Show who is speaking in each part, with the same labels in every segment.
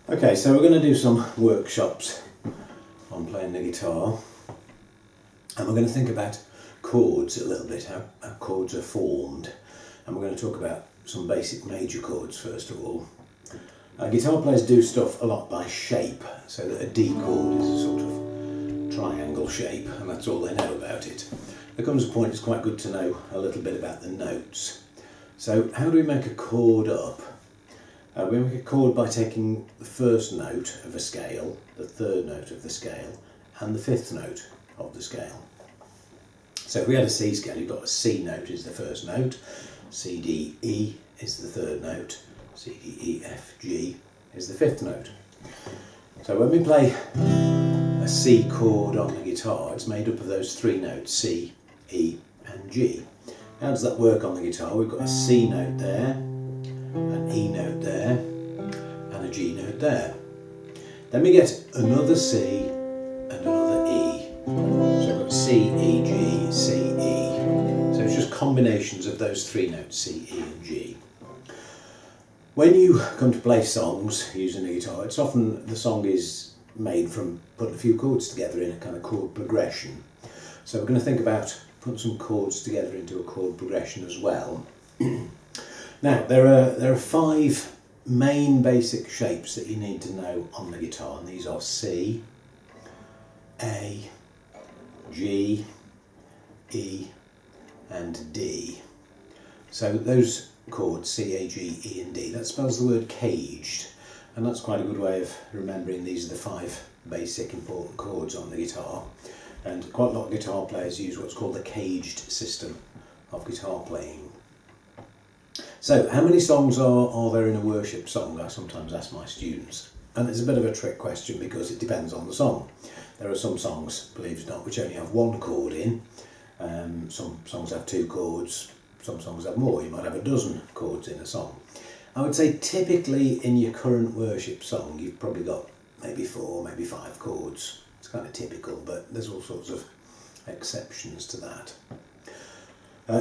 Speaker 1: Okay, so we're going to do some workshops on playing the guitar, and we're going to think about chords a little bit, how chords are formed, and we're going to talk about some basic major chords first of all. Guitar players do stuff a lot by shape, so that a D chord is a sort of triangle shape, and that's all they know about it. There comes a point it's quite good to know a little bit about the notes. So how do we make a chord up? We make a chord by taking the first note of a scale, the third note of the scale, and the fifth note of the scale. So if we had a C scale, you've got a C note is the first note, C, D, E is the third note, C, D, E, F, G is the fifth note. So when we play a C chord on the guitar, it's made up of those three notes, C, E and G. How does that work on the guitar? We've got a C note there, an E note there, and a G note there. Then we get another C and another E. So we've got C, E, G, C, E. So it's just combinations of those three notes, C, E and G. When you come to play songs using a guitar, it's often the song is made from putting a few chords together in a kind of chord progression. So we're going to think about putting some chords together into a chord progression as well. Now, there are five main basic shapes that you need to know on the guitar, and these are C, A, G, E and D. So those chords, C, A, G, E and D, that spells the word caged, and that's quite a good way of remembering these are the five basic important chords on the guitar. And quite a lot of guitar players use what's called the caged system of guitar playing. So, how many songs are there in a worship song? I sometimes ask my students. And it's a bit of a trick question because it depends on the song. There are some songs, believe it or not, which only have one chord in. Some songs have two chords, some songs have more. You might have a dozen chords in a song. I would say typically in your current worship song, you've probably got maybe 4, maybe 5 chords. It's kind of typical, but there's all sorts of exceptions to that.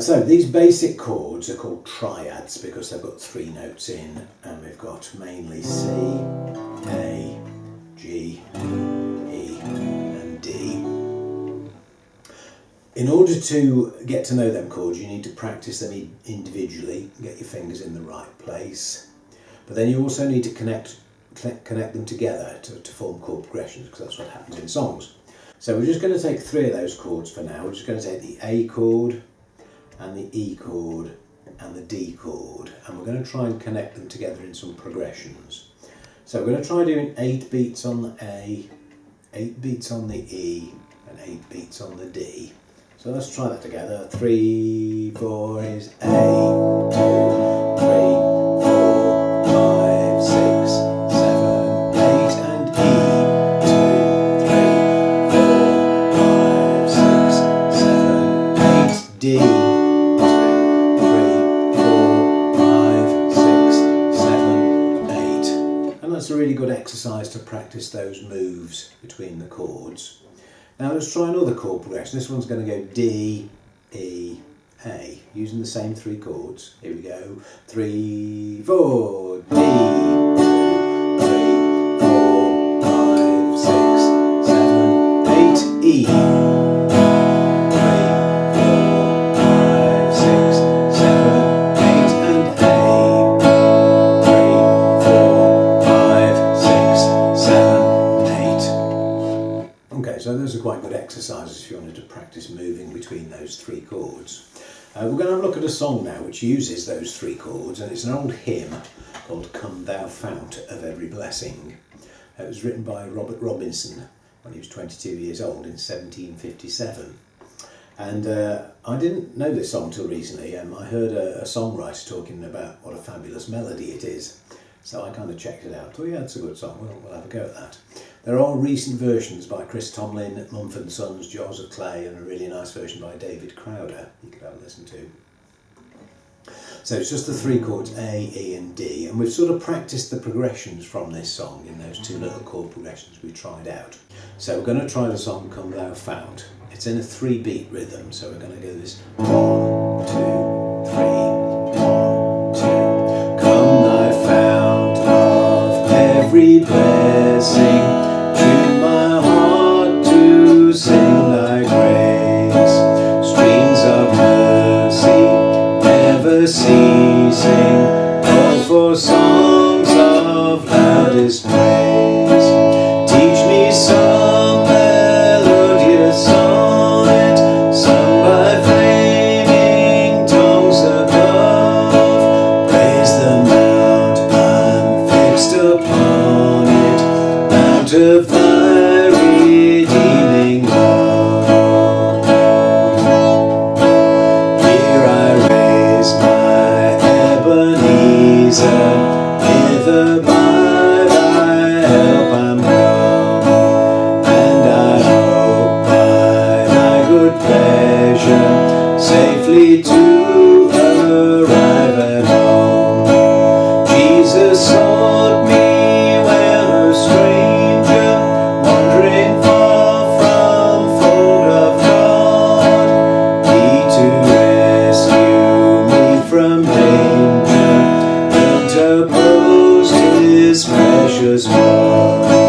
Speaker 1: So these basic chords are called triads because they've got 3 notes in, and we've got mainly C, A, G, E and D. In order to get to know them chords, you need to practice them individually, get your fingers in the right place, but then you also need to connect them together to form chord progressions, because that's what happens in songs. So we're just going to take 3 of those chords for now. We're just going to take the A chord and the E chord and the D chord, and we're going to try and connect them together in some progressions. So we're going to try doing 8 beats on the A, 8 beats on the E and 8 beats on the D. So let's try that together. 3, 4 is A, 2, 3, 4, 5, 6, 7, 8 and E. 2, 3, 4, 5, 6, 7, 8, D. 3, 4, 5, 6, 7, 8. And that's a really good exercise to practice those moves between the chords. Now let's try another chord progression. This one's going to go D, E, A, using the same 3 chords. Here we go. 3, 4, D, 2, 3, 4, 5, 6, 7, 8, E. 3, 4, 5, 6, 7, 8 and A. 3, 4, 5, 6, 7, 8. Okay, so those are quite good exercises if you wanted to practice moving between those 3 chords. We're going to have a look at a song now which uses those 3 chords, and it's an old hymn called Come Thou Fount of Every Blessing. It was written by Robert Robinson when he was 22 years old in 1757. And I didn't know this song till recently. I heard a songwriter talking about what a fabulous melody it is. So I kind of checked it out. Thought, yeah, it's a good song. We'll have a go at that. There are recent versions by Chris Tomlin, Mumford & Sons, Jars of Clay, and a really nice version by David Crowder you could have a listen to. So it's just the 3 chords A, E and D, and we've sort of practiced the progressions from this song in those 2 little chord progressions we tried out. So we're going to try the song Come Thou Fount. It's in a 3-beat rhythm, so we're going to go this 1, 2, 3, 1, 2. Come Thou Fount of every every blessing. Tune my heart to sing thy grace. Streams of mercy never ceasing, call for songs of loudest praise. Teach me some melodious sonnet, sung by flaming tongues above. Praise the mount I'm fixed upon it, mount of thy redeeming love. Here I raise my Ebenezer, hither by thy help I'm come, and I hope by thy good pleasure safely to arrive at home. Jesus sought me when a stranger, wandering far from fold of God. He to rescue me from danger interposed his precious blood.